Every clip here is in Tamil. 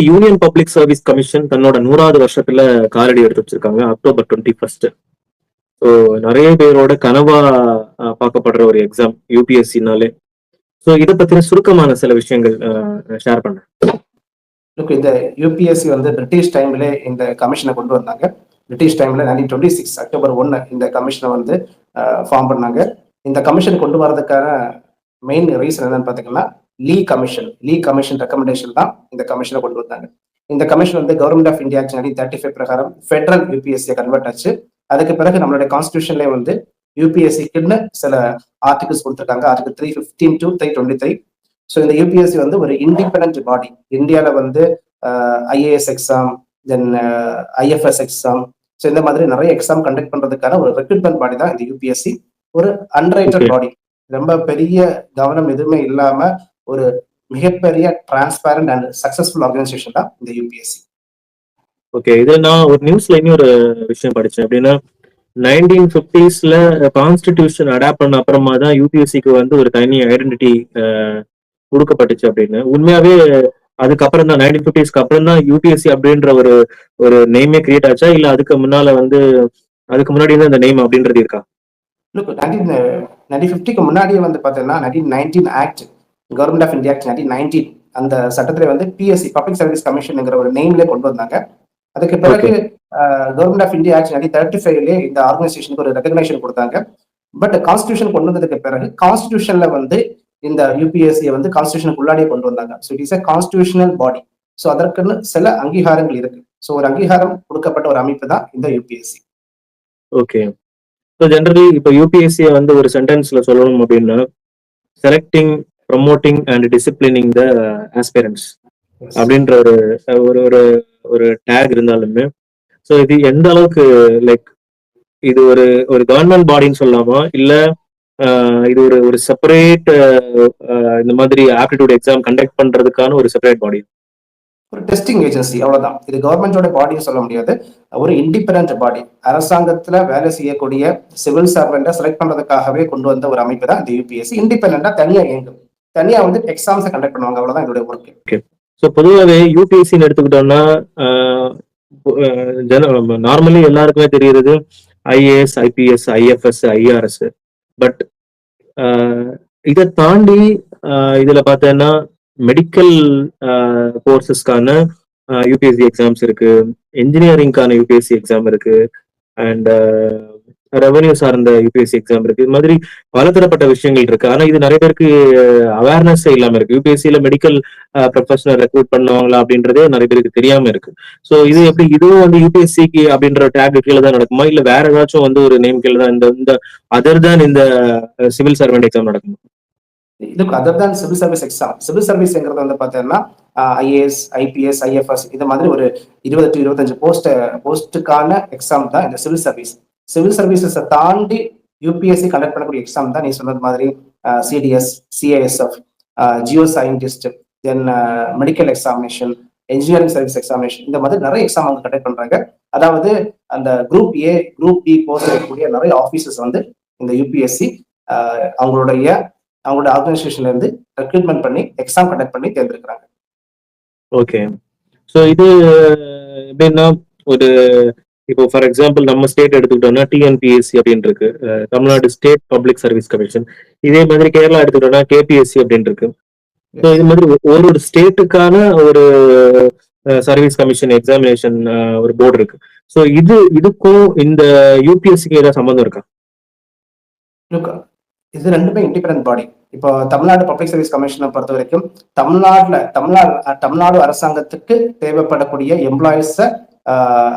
யூனியன் பப்ளிக் சர்வீஸ் கமிஷன் தன்னோட 100வது வருஷத்துல காலடி எடுத்து வச்சிருக்காங்க October 21. ஸோ நிறைய பேரோட கனவா பார்க்கப்படுற ஒரு எக்ஸாம் யூபிஎஸ்சினாலே. ஸோ இதை பத்தின சுருக்கமான சில விஷயங்கள் ஷேர் பண்றேன். இந்த யூபிஎஸ்சி வந்து பிரிட்டிஷ் டைம்ல இந்த கமிஷனை கொண்டு வந்தாங்க. பிரிட்டிஷ் டைம்ல 1926 October 1 இந்த கமிஷனை வந்து ஃபார்ம் பண்ணாங்க. இந்த கமிஷன் கொண்டு வரதுக்கான மெயின் ரீசன் என்னன்னு பாத்தீங்கன்னா லீ கமிஷன் ரெக்கமெண்டேஷன் தான் இந்த கமிஷனை கொண்டு வந்தாங்க. இந்த கமிஷன் வந்து கவர்மெண்ட் ஆஃப் இந்தியா 1935 பிரகாரம் ஃபெடரல் யூபிஎஸ்சி கன்வெர்ட் ஆச்சு. அதுக்கு பிறகு நம்மளுடைய கான்ஸ்டியூஷன்லேயே வந்து யூபிஎஸ்சிக்குன்னு சில ஆர்டிகல்ஸ் கொடுத்துருக்காங்க. Article 315 to 323. ஸோ இந்த யூபிஎஸ்சி வந்து ஒரு இண்டிபெண்டன்ட் பாடி. இந்தியாவில் வந்து ஐஏஎஸ் எக்ஸாம், தென் ஐஎஃப்எஸ் எக்ஸாம், ஸோ இந்த மாதிரி நிறைய எக்ஸாம் கண்டக்ட் பண்றதுக்கான ஒரு ரெக்ரூட்மெண்ட் பாடி தான் இந்த யூபிஎஸ்சி. ஒரு அன்ரைட்டட் பாடி, ரொம்ப பெரிய கவனம் எதுவுமே இல்லாம ஒரு மிகப்பெரிய டிரான்ஸ்பேரண்ட் அண்ட் சக்சஸ்ஃபுல் ஆர்கனைசேஷன் தான் இந்த யூபிஎஸ்சி. ஓகே, இது நான் ஒரு நியூஸ்ல இன்னொரு விஷயம் படிச்சேன். அப்படின்னா 1950s கான்ஸ்டிடியூஷன் அடாப்ட் பண்ண அப்புறமா தான் யூபிஎஸ்சிக்கு வந்து ஒரு தனி ஐடென்டிட்டி கொடுக்கப்பட்டுச்சு அப்படின்னு. உண்மையாவே அதுக்கப்புறம் தான் 1950s அப்புறம் தான் யூபிஎஸ்சி அப்படின்ற ஒரு நேமே கிரியேட் ஆச்சா, இல்ல அதுக்கு முன்னால வந்து அதுக்கு முன்னாடி தான் இந்த நேம் அப்படின்றது இருக்கா? 1950க்கு முன்னாடியே வந்து பாத்தீங்கன்னா 1919 ஆக்ட், கவர்மெண்ட் ஆஃப் இந்தியா 1919 அந்த சட்டத்துல வந்து பிஎஸ்சி பப்ளிக் சர்வீஸ் கமிஷன்ங்கிற ஒரு நேம்ல கொண்டு வந்தாங்க. அதுக்கு பிறகு கவர்மெண்ட் ஆஃப் இந்தியா ஆக்ட் 1935 இந்த ஆர்கனைசேஷனுக்கு ஒரு ரெகக்னேஷன் கொடுத்தாங்க. பட் கான்ஸ்டிடியூஷன் கொண்டு வந்ததுக்கு பிறகு கான்ஸ்டிடியூஷன்ல வந்து இந்த யூபிஎஸ்சியை வந்து கான்ஸ்டிடியூஷனுக்கு உள்ளாடியே கொண்டு வந்தாங்க. So it is a constitutional body. So அதற்குன்னு சில அங்கீகாரங்கள் இருக்கு. ஸோ ஒரு அங்கீகாரம் கொடுக்கப்பட்ட ஒரு அமைப்பு தான் இந்த யூபிஎஸ்சி. ஓகே, ஸோ ஜெனரலி இப்போ யூபிஎஸ்சியை வந்து ஒரு சென்டென்ஸ்ல சொல்லணும் அப்படின்னா செலக்டிங், ப்ரமோட்டிங் அண்ட் டிசிப்ளினிங் த ஆஸ்பிரன்ட்ஸ் அப்படின்ற ஒரு ஒரு டேக் இருந்தாலுமே, ஸோ இது எந்த அளவுக்கு லைக் இது ஒரு கவர்மெண்ட் பாடின்னு சொல்லலாமா, இல்ல இது ஒரு செப்பரேட் இந்த மாதிரி ஆப்டிடியூட் எக்ஸாம் கண்டக்ட் பண்றதுக்கான ஒரு செப்பரேட் பாடி? ஒரு டெஸ்டிங் ஏஜென்சி, அவ்வளவுதான். இது கவர்மெண்டோட பாடியும் சொல்ல முடியாது. ஒரு இண்டிபெண்டன்ட் பாடி, அரசாங்கத்துல வேலை செய்யக்கூடிய சிவில் சர்வெண்ட்டை செலக்ட் பண்றதுக்காகவே கொண்டு வந்த ஒரு அமைப்பு தான் இந்த யூபிஎஸ்சி. இண்டிபெண்டா தனியா இயங்கும், தனியா வந்து எக்ஸாம்ஸ் கண்டக்ட் பண்ணுவாங்க, அவ்வளவுதான் இதோட ஒர்க். ஓகே, ஸோ பொதுவாகவே யூபிஎஸ்சின்னு எடுத்துக்கிட்டோம்னா நார்மலி எல்லாருக்குமே தெரியுது IAS, IPS, IFS, IRS. But இதை தாண்டி இதுல பார்த்தேன்னா மெடிக்கல் கோர்சஸ்க்கான யூபிஎஸ்சி எக்ஸாம்ஸ் இருக்கு, என்ஜினியரிங்கான யூபிஎஸ்சி எக்ஸாம் இருக்கு, அண்ட் ரெவன்யூ சார்ந்த யூபிஎஸ்சி எக்ஸாம் இருக்கு. இது மாதிரி பலதரப்பட்ட விஷயங்கள் இருக்கு. ஆனா இது நிறைய பேருக்கு அவேர்னஸ் இல்லாம இருக்கு. யூபிஎஸ்சியில மெடிக்கல் ப்ரொஃபஷனல் ரெக்ரூட் பண்ணுவாங்களா அப்படின்றதே நிறைய பேருக்கு தெரியாம இருக்கு. ஸோ இது எப்படி, இதுவும் வந்து யூபிஎஸ்சிக்கு அப்படின்ற டேக் கீழே தான் நடக்குமா, இல்ல வேற ஏதாச்சும் வந்து ஒரு நேம் கீழே தான் இந்த அதர் தான் இந்த சிவில் சர்வெண்ட் எக்ஸாம் நடக்குமா? இதுக்கு அதர் தான் சிவில் சர்வீஸ் எக்ஸாம். சிவில் சர்வீஸ்ங்கிறது வந்து பாத்தீங்கன்னா ஐஏஎஸ், ஐபிஎஸ், ஐஎஃப்எஸ் இது மாதிரி ஒரு 20 to 25 போஸ்ட்டுக்கான எக்ஸாம் தான் இந்த சிவில் சர்வீஸ். சிவில் சர்வீசஸை தாண்டி யூபிஎஸ்சி கண்டக்ட் பண்ணக்கூடிய எக்ஸாம் தான் நீ சொன்னது மாதிரி CDS, CISF, geo scientist, then medical examination, engineering service examination, இந்த மாதிரி நிறைய எக்ஸாம் அவங்க கண்டக்ட் பண்றாங்க. அதாவது அந்த group A, group B post இருக்கக்கூடிய நிறைய ஆஃபீஸர்ஸ் வந்து இந்த யூபிஎஸ்சி அவங்களோட ஆர்கனைசேஷன்ல இருந்து ரெக்ரூட்மெண்ட் பண்ணி எக்ஸாம் கண்டக்ட் பண்ணி தேர்ந்தெடுக்கிறாங்க. ஓகே, ஸோ இது எப்படின்னா ஒரு இப்போ ஃபார் எக்ஸாம்பிள் நம்ம ஸ்டேட் எடுத்துக்கிட்டோம்னா டிஎன்பிஎஸ்சி அப்படின்னு இருக்கு, Tamil Nadu state public service commission. இதே மாதிரி கேரளா எடுத்துக்கிட்டோம்னா கேபிஎஸ்சி அப்படின்னு இருக்கு. ஸோ இது மாதிரி ஒரு ஸ்டேட்டுக்கான ஒரு சர்வீஸ் கமிஷன் எக்ஸாமினேஷன் ஒரு போர்டு இருக்கு. ஸோ இதுக்கும் இந்த யூபிஎஸ்சிக்கு ஏதாவது சம்பந்தம் இருக்கா? இது ரெண்டுமே இண்டிபெண்டன்ட் பாடி. இப்போ தமிழ்நாடு பப்ளிக் சர்வீஸ் கமிஷனை பொறுத்த வரைக்கும் தமிழ்நாடு அரசாங்கத்துக்கு தேவைப்படக்கூடிய எம்ப்ளாயிஸை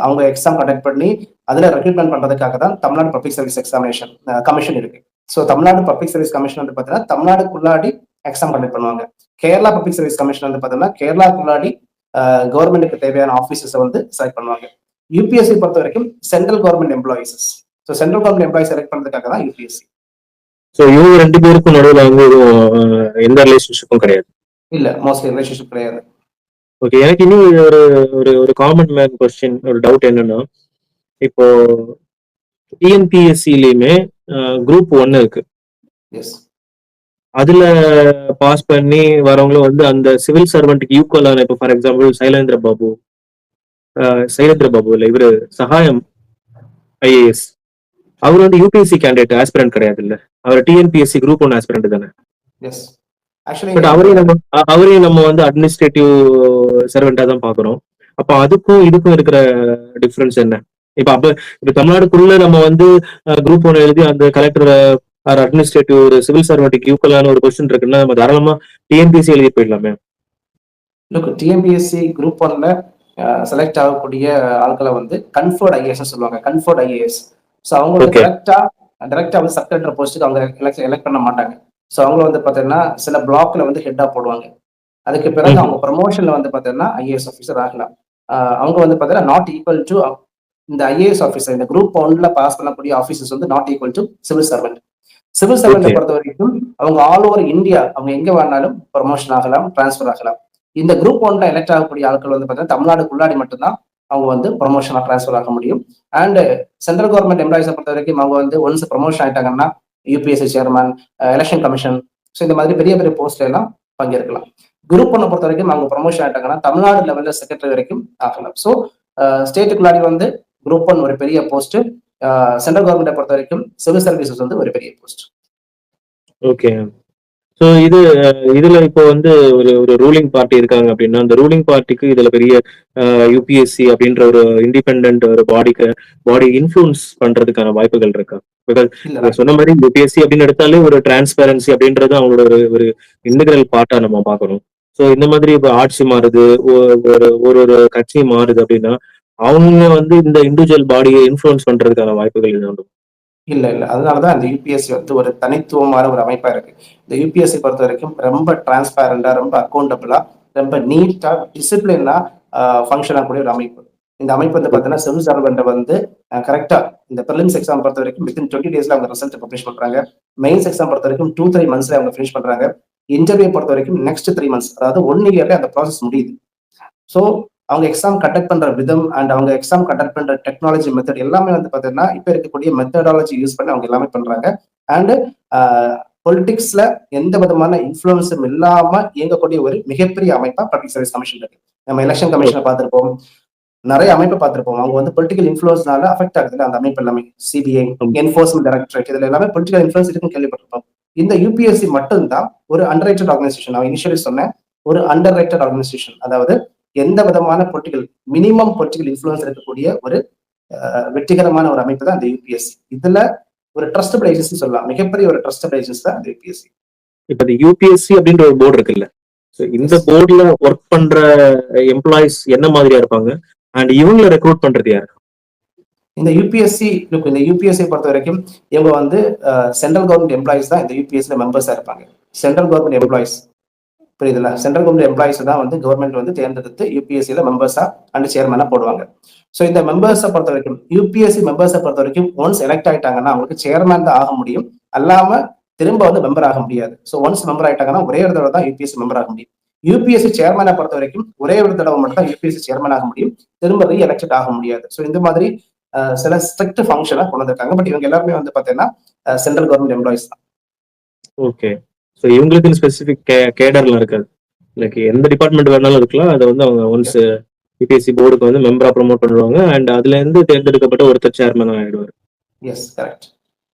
அவங்க எக்ஸாம் கண்டக்ட் பண்ணி அதுல ரெக்ரூட்மெண்ட் பண்றதுக்காக தான் Tamil Nadu public service examination commission இருக்கு. So Tamil Nadu public service commission வந்து பார்த்தீங்கன்னா தமிழ்நாடுக்குள்ளாடி எக்ஸாம் கண்டக்ட் பண்ணுவாங்க. கேரளா பப்ளிக் சர்வீஸ் கமிஷன் வந்து பார்த்தீங்கன்னா கேரளாக்குள்ளாடி கவர்மெண்ட்டுக்கு தேவையான ஆஃபீஸர்ஸை வந்து செலக்ட் பண்ணுவாங்க. யூபிஎஸ்சி பொறுத்த வரைக்கும் central government employees. So central government employees select பண்றதுக்காக தான் யூபிஎஸ்சி. ஸோ இவங்க ரெண்டு பேருக்கும் நடுவில் வந்து எந்த ரிலேஷன்ஷிப்பும் கிடையாது? இல்ல, மோஸ்ட்லி ரிலேஷன்ஷிப் கிடையாது. ஓகே, எனக்கு இன்னும் ஒரு காமன் மேன் கொஸ்டின், ஒரு டவுட் என்னன்னா, இப்போ டிஎன்பிஎஸ்சிலயுமே குரூப் 1 இருக்கு. அதுல பாஸ் பண்ணி வரவங்களும் வந்து அந்த சிவில் சர்வெண்ட்டுக்கு ஈக்குவலான, இப்போ ஃபார் எக்ஸாம்பிள் சைலேந்திர பாபு இல்ல இவரு சகாயம் ஐஏஎஸ், அவர் வந்து யூபிஎஸ்சி கேண்டிடேட் ஆஸ்பிரண்ட் கிடையாது இல்ல, அவர் டிஎன்பிஎஸ்சி குரூப் 1 ஆஸ்பிரண்ட் தானே. எஸ். ஆக்சுவலி பட் அவரையும் நம்ம வந்து அட்மினிஸ்ட்ரேட்டிவ் சர்வெண்டா தான் பாக்குறோம். அப்ப அதுக்கும் இதுக்கும் இருக்கிற டிஃபரன்ஸ் என்ன? இப்ப தமிழ்நாடுக்குள்ள நம்ம வந்து குரூப் 1 எழுதி அந்த கலெக்டர் அட்மினிஸ்ட்ரேட்டிவ் ஒரு சிவில் சர்வெண்ட்டுக்கு ஈக்குவலான ஒரு கொஸ்டின் இருக்குன்னா நம்ம தாராளமா டிஎன்பிஎஸ்சி எழுதி போயிடலாமே. டிஎன்பிஎஸ்சி குரூப் 1ல செலக்ட் ஆகக்கூடிய ஆட்களை வந்து கன்ஃபர்ட் ஐஏஎஸ் சொல்லுவாங்க, கன்ஃபர்ட் ஐஏஎஸ். ஸோ அவங்க வந்து டைரக்டா வந்து சப் கலெக்டர் போஸ்ட்டுக்கு அவங்க எலெக்ட் பண்ண மாட்டாங்க. ஸோ அவங்க வந்து பார்த்தீங்கன்னா சில பிளாக்ல வந்து ஹெட்டா போடுவாங்க. அதுக்கு பிறகு அவங்க ப்ரமோஷன்ல வந்து பார்த்தீங்கன்னா ஐஏஎஸ் ஆஃபீஸர் ஆகலாம். அவங்க வந்து பார்த்தீங்கன்னா நாட் ஈக்குவல் டு இந்த ஐஏஎஸ் ஆஃபீஸர், இந்த குரூப் 1ல பாஸ் பண்ணக்கூடிய ஆஃபீஸர்ஸ் வந்து not equal to civil servant. Civil சர்வெண்ட்டை பொறுத்த வரைக்கும் அவங்க ஆல் ஓவர் இந்தியா அவங்க எங்க வேணாலும் ப்ரமோஷன் ஆகலாம், டிரான்ஸ்ஃபர் ஆகலாம். இந்த குரூப் 1ல எலெக்ட் ஆகக்கூடிய ஆட்கள் வந்து பார்த்தீங்கன்னா தமிழ்நாடுக்குள்ளாடி மட்டும்தான் அவங்க வந்து ப்ரொமோஷனா டிரான்ஸ்ஃபர் ஆக முடியும். அண்ட் சென்ட்ரல் கவர்மெண்ட் எம்ப்ளாயிஸை பொறுத்த வரைக்கும் அவங்க வந்து ஒன்ஸ் ப்ரொமோஷன் ஆயிட்டாங்கன்னா UPSC chairman, election commission, so இந்த மாதிரி பெரிய பெரிய போஸ்ட்ல எல்லாம் பங்கேற்கலாம். குரூப் 1 பொறுத்த வரைக்கும் அவங்க ப்ரொமோஷன் ஆயிட்டாங்கன்னா தமிழ்நாடு லெவல்ல செக்ரட்டரி வரைக்கும் ஆகலாம். ஸோ ஸ்டேட்டுக்குள்ளாடி வந்து குரூப் 1 ஒரு பெரிய போஸ்ட், சென்ட்ரல் கவர்மெண்ட்டை பொறுத்த வரைக்கும் சிவில் சர்வீசஸ் வந்து ஒரு பெரிய போஸ்ட். ஓகே. ஸோ இதுல இப்போ வந்து ஒரு ரூலிங் பார்ட்டி இருக்காங்க அப்படின்னா அந்த ரூலிங் பார்ட்டிக்கு இதுல பெரிய யூபிஎஸ்சி அப்படின்ற ஒரு இண்டிபெண்ட் ஒரு பாடி இன்ஃபுளுன்ஸ் பண்றதுக்கான வாய்ப்புகள் இருக்கா? பிகாஸ் சொன்ன மாதிரி யூபிஎஸ்சி அப்படின்னு எடுத்தாலே ஒரு டிரான்ஸ்பரன்சி அப்படின்றது அவங்களோட ஒரு இன்டெகிரல் பார்ட்டா நம்ம பார்க்கணும். ஸோ இந்த மாதிரி இப்போ ஆட்சி மாறுது, ஒரு கட்சி மாறுது அப்படின்னா அவங்க வந்து இந்த இண்டிவிஜுவல் பாடியை இன்ஃபுளுன்ஸ் பண்றதுக்கான வாய்ப்புகள் என்ன? இல்ல. அதனாலதான் இந்த யூபிஎஸ்சி வந்து ஒரு தனித்துவமான ஒரு அமைப்பா இருக்கு. இந்த யூபிஎஸ்சி பொறுத்த வரைக்கும் ரொம்ப டிரான்ஸ்பேரண்டா, ரொம்ப அக்கௌண்டபிளா, ரொம்ப நீட்டா, டிசிப்ளினா ஃபங்க்ஷன் ஆகக்கூடிய ஒரு அமைப்பு. இந்த அமைப்பு வந்து பாத்தீங்கன்னா சிவில் சர்வெண்ட் வந்து கரெக்டா இந்த பிரிலிம்ஸ் எக்ஸாம் பொறுத்த வரைக்கும் வித்தின் 20 daysல அவங்க ரிசல்ட் பப்ளிஷ் பண்றாங்க. மெயின்ஸ் எக்ஸாம் பொறுத்த வரைக்கும் 2-3 monthsல அவங்க ஃபினிஷ் பண்றாங்க. இன்டர்வியூ பொறுத்த வரைக்கும் நெக்ஸ்ட் 3 months, அதாவது 1 yearல அந்த ப்ராசஸ் முடியுது. ஸோ அவங்க எக்ஸாம் கண்டக்ட் பண்ற விதம் அண்ட் அவங்க எக்ஸாம் கண்டக்ட் பண்ற டெக்னாலஜி மெத்தட் எல்லாமே வந்து பாத்தீங்கன்னா இப்ப இருக்கக்கூடிய மெத்தடாலஜி யூஸ் பண்ணி அவங்க எல்லாமே பண்றாங்க. அண்ட் பொலிட்டிக்ஸ்ல எந்த விதமான இன்ஃபுளுன்ஸும் இல்லாம இயங்கக்கூடிய ஒரு மிகப்பெரிய அமைப்பா பப்ளிக் சர்வீஸ் கமிஷன் இருக்கு. நம்ம எலெக்ஷன் கமிஷனை பார்த்திருப்போம், நிறைய அமைப்பை பார்த்திருப்போம். அவங்க வந்து பொலிட்டிக்கல் இன்ஃபுளுன்ஸ்னால அஃபெக்ட் ஆகுதுல அந்த அமைப்பு எல்லாமே. சிபிஐ, என்ஃபோர்ஸ்மெண்ட் டைரக்டரேட், இதுல எல்லாமே பொலிட்டிக்கல் இன்ஃபுளுன்ஸ் இருக்குன்னு கேள்விப்பட்டிருப்போம். இந்த யூபிஎஸ்சி மட்டும்தான் ஒரு அண்டர் ஆர்கனைசேஷன். நான் இனிஷியலி சொன்னேன், ஒரு அண்டர் ஆர்கனைசேஷன், அதாவது எந்த விதமான மினிமம் பொலிட்டிக்கல் இன்ஃபுளுன்ஸ் இருக்கக்கூடிய ஒரு வெற்றிகரமான ஒரு அமைப்பு தான் இந்த யூபிஎஸ்சி. இதுல ஒரு ட்ரஸ்டபிள் ஏஜென்சி சொல்லலாம், மிகப்பெரிய ஒரு ட்ரஸ்டபிள் ஏஜென்சி தான் இந்த யூபிஎஸ்சி. இப்ப இந்த யூபிஎஸ்சி அப்படின்ற ஒரு போர்டு இருக்குல்ல, இந்த போர்டுல ஒர்க் பண்ற எம்ப்ளாயிஸ் என்ன மாதிரியா இருப்பாங்க அண்ட் இவங்களை ரெக்ரூட் பண்றது யாரு? இந்த யூபிஎஸ்சி பொறுத்த வரைக்கும் இவங்க வந்து சென்ட்ரல் கவர்மெண்ட் எம்ப்ளாயிஸ் தான் இந்த யூபிஎஸ்சி மெம்பர்ஸா இருப்பாங்க. சென்ட்ரல் கவர்மெண்ட் எம்ப்ளாயிஸ், புரியுதுல? சென்ட்ரல் கவர்மெண்ட் எம்ப்ளாயிஸ் தான் வந்து கவர்மெண்ட் வந்து தேர்ந்தெடுத்து யூபிஎஸ்சியில மெம்பர்ஸா அண்ட் சேர்மனா போடுவாங்க. ஸோ இந்த மெம்பர்ஸை பொறுத்த வரைக்கும் யூபிஎஸ்சி மெம்பர்ஸை பொறுத்த வரைக்கும் ஒன்ஸ் எலெக்ட் ஆயிட்டாங்கன்னா அவங்களுக்கு சேர்மேன் தான் ஆக முடியும், அல்லாம திரும்ப வந்து மெம்பர் ஆக முடியாது. ஸோ ஒன்ஸ் மெம்பர் ஆயிட்டாங்கன்னா ஒரே ஒரு தடவை தான் யூபிஎஸ்சி மெம்பர் ஆக முடியும். யூபிஎஸ்சி சேர்மனை பொறுத்த வரைக்கும் ஒரே ஒரு தடவை மட்டும் தான் யூபிஎஸ்சி சேர்மன் ஆக முடியும், திரும்ப ரீ எலெக்டட் ஆக முடியாது. ஸோ இந்த மாதிரி சில ஸ்ட்ரிக்ட் ஃபங்க்ஷனை கொண்டு வந்திருக்காங்க. பட் இவங்க எல்லாருமே வந்து பாத்தீங்கன்னா சென்ட்ரல் கவர்மெண்ட் எம்ப்ளாயிஸ் தான். ஓகே. ஸோ இவங்களுக்கு ஸ்பெசிபிக் கேடர்லாம் இருக்காது, லைக் எந்த டிபார்ட்மெண்ட் வேணாலும் இருக்கலாம், அதை வந்து அவங்க ஒன்ஸ் யூபிஎஸ்சி போர்டுக்கு வந்து மெம்பரா ப்ரமோட் பண்ணுவாங்க அண்ட் அதுல இருந்து தேர்ந்தெடுக்கப்பட்ட ஒருத்தர் சேர்மன் ஆயிடுவார். Yes, correct.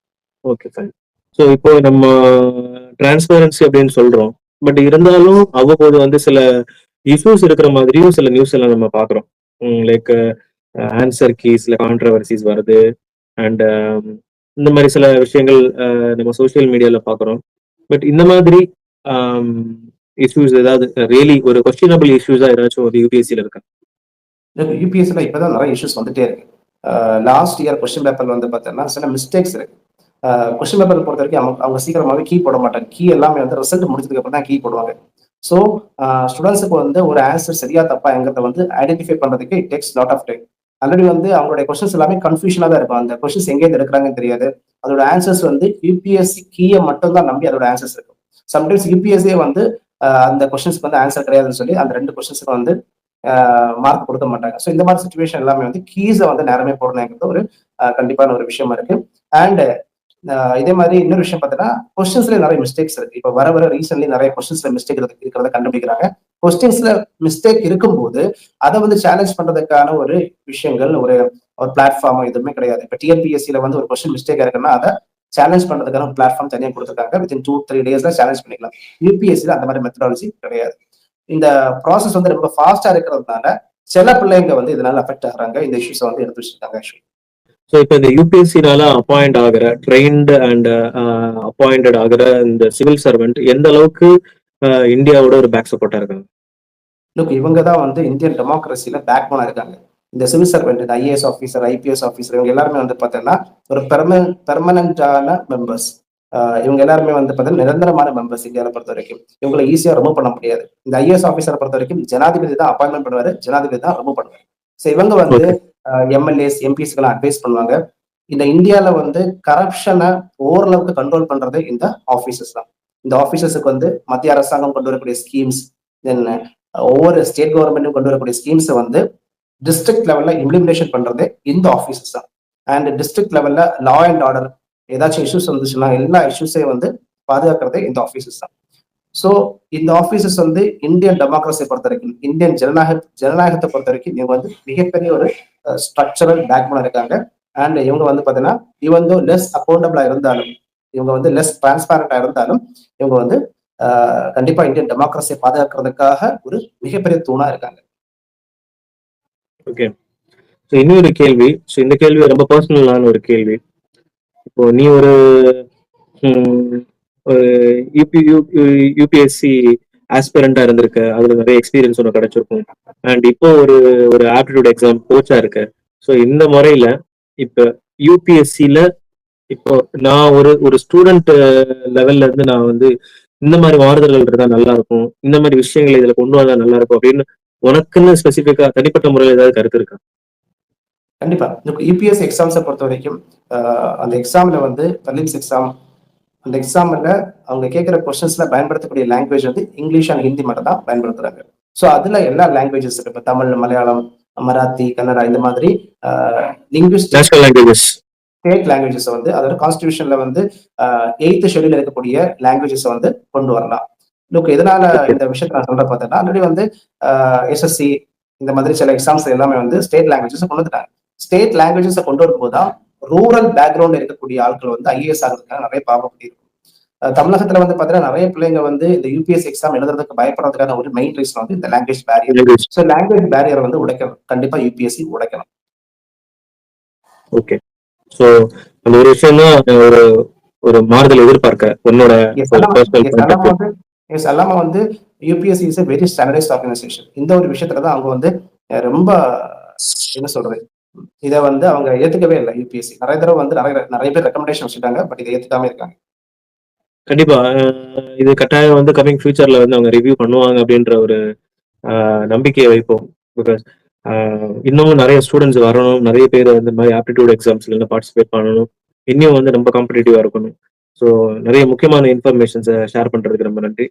Okay fine. So இப்போ நம்ம டிரான்ஸ்பரன்சி அப்படின்னு சொல்றோம், பட் இருந்தாலும் அவ்வப்போது வந்து சில இஷ்யூஸ் இருக்கிற மாதிரியும் சில நியூஸ் எல்லாம் நம்ம பாக்குறோம். லைக் ஆன்சர் கீஸ்ல கான்ட்ரவர்சிஸ் வருது அண்ட் இந்த மாதிரி சில விஷயங்கள் நம்ம சோசியல் மீடியால பாக்குறோம். பட் இந்த மாதிரி இஷ்யூஸ் ஏதாவது ரியலி ஒரு கொஸ்டினபிள் இஷ்யூஸா ஏதாச்சும் ஒரு யூபிஎஸ்சில இருக்கா? யூபிஎஸ்சில இப்பதான் நிறைய இஷ்யூஸ் வந்துட்டே இருக்கு. லாஸ்ட் இயர் கொஸ்டின் பேப்பர்ல வந்து பார்த்தீங்கன்னா சில மிஸ்டேக்ஸ் இருக்கு. கொஸ்டின் பேப்பர் பொறுத்த வரைக்கும் அவங்க சீக்கிரமாவே கீ போட மாட்டாங்க. கீ எல்லாமே வந்து ரிசல்ட் முடிச்சதுக்கு அப்புறம் தான் கீ போடுவாங்க. ஸோ ஸ்டூடெண்ட்ஸுக்கு வந்து ஒரு ஆன்சர் சரியா தப்பா எங்கிறத வந்து ஐடென்டிஃபை பண்றதுக்கு it takes lot of time. Already வந்து அவங்களுடைய கொஸ்டின்ஸ் எல்லாமே கன்ஃபியூஷனா தான் இருக்கும். அந்த கொஸ்டின்ஸ் எங்கேருந்து எடுக்கிறாங்கன்னு தெரியாது. அதோட ஆன்சர்ஸ் வந்து யூபிஎஸ்சி கீயை மட்டும் தான் நம்பி அதோட ஆன்சர்ஸ் இருக்கும். சம்டைம்ஸ் யூபிஎஸ்சியே வந்து அந்த கொஸ்டின்ஸ்க்கு வந்து ஆன்சர் கிடையாதுன்னு சொல்லி அந்த 2 கொஸ்டின்ஸ்க்கு வந்து மார்க் கொடுக்க மாட்டாங்க. ஸோ இந்த மாதிரி சுச்சுவேஷன் எல்லாமே வந்து கீஸை வந்து நேரமே போடணுங்கிறது ஒரு கண்டிப்பான ஒரு விஷயமா இருக்கு. அண்ட் இதே மாதிரி இன்னொரு விஷயம் பார்த்தீங்கன்னா, கொஸ்டின்ஸ்ல நிறைய மிஸ்டேக்ஸ் இருக்கு. இப்ப வர வர ரீசென்ட்லி நிறைய கொஸ்டின்ஸ்ல மிஸ்டேக் இருக்கிறத கண்டுபிடிக்கிறாங்க. கொஸ்டின்ஸ்ல மிஸ்டேக் இருக்கும்போது, அத வந்து சேலஞ்ச் பண்றதுக்கான ஒரு விஷயங்கள், ஒரு ஒரு பிளாட்ஃபார்ம் எதுவுமே கிடையாது. இப்ப டிஎன்பிஎஸ்சில வந்து ஒரு கொஸ்டின் மிஸ்டேக்கா இருக்குன்னா, அத சேலஞ்ச் பண்றதுக்கான ஒரு பிளாட்ஃபார்ம் தனியா குடுத்துருக்காங்க. வித்தின் 2, 3 டேஸ்ல சேலஞ்ச் பண்ணிக்கலாம். யுபிஎஸ்சில அந்த மாதிரி மெத்தடாலஜி கிடையாது. இந்த ப்ராசஸ் வந்து ரொம்ப ஃபாஸ்ட்டா இருக்கிறதுனால, சில பிள்ளைங்க வந்து இதனால அஃபெக்ட் ஆகுறாங்க. இந்த இஷ்யூஸ வந்து எடுத்து வச்சிருக்காங்க ஆக்சுவலி. ஸோ இப்போ இந்த யூபிஎஸ்சினால அப்பாயிண்ட் ஆகிற ட்ரெயின்டு அண்ட் அப்பாயிண்டட் ஆகிற இந்த சிவில் சர்வெண்ட் எந்த அளவுக்கு இந்தியாவோட ஒரு பேக் சப்போர்ட்டா இருக்காங்க? லுக் இவங்க தான் வந்து இந்தியன் டெமோக்ரஸில பேக் போனா இருக்காங்க. இந்த சிவில் சர்வெண்ட், இந்த ஐஏஎஸ் ஆஃபீஸர், ஐபிஎஸ் ஆஃபீஸர் இவங்க எல்லாருமே வந்து பார்த்தீங்கன்னா, ஒரு பெர்மனன்டான மெம்பர்ஸ். இவங்க எல்லாருமே வந்து பார்த்தீங்கன்னா, நிரந்தரமான மெம்பர்ஸ் இந்தியாவை பொறுத்த வரைக்கும். இவங்களை ஈஸியா ரிமூவ் பண்ண முடியாது. இந்த ஐஏஎஸ் ஆஃபீஸரை பொறுத்த வரைக்கும் ஜனாதிபதி தான் அப்பாயின்மெண்ட் பண்ணுவாரு, ஜனாதிபதி தான் ரிமூவ் பண்ணுவாரு. ஸோ இவங்க வந்து ஓகே. எம்எல்ஏஸ், எம்பிஸ்க்கெல்லாம் அட்வைஸ் பண்ணுவாங்க. இந்த இந்தியால வந்து கரப்ஷனை ஓரளவுக்கு கண்ட்ரோல் பண்றது இந்த ஆபீசர்ஸ் தான். இந்த ஆபீசர்ஸுக்கு வந்து மத்திய அரசாங்கம் கொண்டு வரக்கூடிய ஸ்கீம்ஸ், தென் ஒவ்வொரு ஸ்டேட் கவர்மெண்ட்டும் கொண்டு வரக்கூடிய ஸ்கீம்ஸை வந்து டிஸ்ட்ரிக்ட் லெவல்ல இம்ப்ளிமெண்டேஷன் பண்றது இந்த ஆபீசர்ஸ் தான். அண்ட் டிஸ்ட்ரிக்ட் லெவல்ல லா அண்ட் ஆர்டர் ஏதாச்சும் இஷ்யூஸ் வந்துச்சுன்னா எல்லா இஷ்யூஸையும் வந்து பாதுகாக்கிறதே இந்த ஆபீசர்ஸ் தான். ஸோ இந்த ஆபீசர்ஸ் வந்து இந்தியன் டெமோக்ரஸியை பொறுத்த வரைக்கும், இந்தியன் ஜனநாயகத்தை பொறுத்த வரைக்கும் இவங்க வந்து மிகப்பெரிய ஒரு ஸ்ட்ரக்சரல் பேக்போனா இருக்காங்க. அண்ட் இவங்க வந்து பாத்தீங்கன்னா இவன் லெஸ் அக்கௌண்டபிளா இருந்தாலும், இவங்க வந்து லெஸ் டிரான்ஸ்பேரண்டா இருந்தாலும், இவங்க வந்து கண்டிப்பா இந்தியன் டெமோக்ரஸியை பாதுகாக்கிறதுக்காக ஒரு மிகப்பெரிய தூணா இருக்காங்க. ஓகே. ஸோ இன்னொரு கேள்வி. ஸோ இந்த கேள்வி ரொம்ப பர்சனலான ஒரு கேள்வி. இப்போ நீ ஒரு யூபிஎஸ்சி ஆஸ்பிரண்டா இருந்திருக்க, அதுல நிறைய எக்ஸ்பீரியன்ஸ் உனக்கு கிடைச்சிருக்கும். அண்ட் இப்போ ஒரு ஒரு ஆப்டிடியூட் எக்ஸாம் கோச்சா இருக்க. ஸோ இந்த முறையில இப்ப யூபிஎஸ்சில இப்போ நான் ஒரு ஒரு ஸ்டூடெண்ட் லெவல்ல இருந்து நான் வந்து இந்த மாதிரி மாறுதல்கள் இருந்தா நல்லா இருக்கும், இந்த மாதிரி விஷயங்களை இதுல கொண்டு வந்தா நல்லா இருக்கும் அப்படின்னு உனக்குன்னு ஸ்பெசிபிக்கா தனிப்பட்ட முறையில் ஏதாவது கருத்து இருக்கா? கண்டிப்பா. யூபிஎஸ்சி எக்ஸாம்ஸை பொறுத்த வரைக்கும் அந்த எக்ஸாம்ல வந்து ப்ரிலிம்ஸ் எக்ஸாம், அந்த எக்ஸாம்ல அவங்க கேட்கிற கொஸ்டின்ஸ்ல பயன்படுத்தக்கூடிய லாங்குவேஜ் வந்து இங்கிலீஷ் அண்ட் ஹிந்தி மட்டும் தான் பயன்படுத்துறாங்க. ஸோ அதுல எல்லா லாங்குவேஜஸ் இருக்கு. இப்போ தமிழ், மலையாளம், மராத்தி, கன்னடா இந்த மாதிரி லிங்குவிஸ்டிக் லாங்குவேஜஸ், ஸ்டேட் லாங்குவேஜஸ் வந்து அதோட கான்ஸ்டிடியூஷன்ல வந்து 8th ஷெட்யூல் இருக்கக்கூடிய லாங்குவேஜஸ் வந்து கொண்டு வரலாம். எதனால இந்த விஷயத்த நான் சொல்ற பார்த்தேன்னா, ஆல்ரெடி வந்து எஸ்எஸ்சி இந்த மாதிரி சில எக்ஸாம்ஸ் எல்லாமே வந்து ஸ்டேட் லாங்குவேஜஸ் கொண்டு வந்துட்டாங்க. ஸ்டேட் லாங்குவேஜஸ் கொண்டு வரும்போது தான் ரூரல் பேக்ரவுண்ட் இருக்கக்கூடிய ஆட்கள் வந்து ஐஏஎஸ் ஆகிறதுக்கான நிறைய பாவப்பட்டு இருக்கும். தமிழகத்துல வந்து பாத்தீங்கன்னா நிறைய பிள்ளைங்க வந்து இந்த யூபிஎஸ்சி எக்ஸாம் எழுதுறதுக்கு பயப்படுறதுக்கான ஒரு மெயின் ரீசன் வந்து இந்த language barrier. So language barrier வந்து உடைக்கணும், கண்டிப்பா யூபிஎஸ்சி உடைக்கணும். ஓகே. ஸோ அந்த ஒரு விஷயம் தான் ஒரு ஒரு மாறுதல் எதிர்பார்க்க உன்னோட எல்லாமே வந்து UPSC is very standardised organisation. இந்த ஒரு விஷயத்துல தான் அவங்க வந்து ரொம்ப என்ன சொல்றது, இதை வந்து அவங்க ஏத்துக்கவே இல்லை. யூபிஎஸ்சி நிறைய தடவை வந்து நிறைய பேர் ரெக்கமெண்டேஷன் வச்சுட்டாங்க, பட் இதை ஏத்துக்காம இருக்காங்க. கண்டிப்பா இது கட்டாயம் வந்து கமிங் ஃபியூச்சர்ல வந்து அவங்க ரிவ்யூ பண்ணுவாங்க அப்படின்ற ஒரு நம்பிக்கையை வைப்போம். பிகாஸ் இன்னமும் நிறைய ஸ்டூடெண்ட்ஸ் வரணும், நிறைய பேர் இந்த மாதிரி ஆப்டிடியூட் எக்ஸாம்ஸ்ல பார்ட்டிசிபேட் பண்ணணும், இன்னும் வந்து ரொம்ப காம்படிட்டிவா இருக்கணும். ஸோ நிறைய முக்கியமான இன்ஃபர்மேஷன்ஸை ஷேர் பண்றதுக்கு ரொம்ப நன்றி.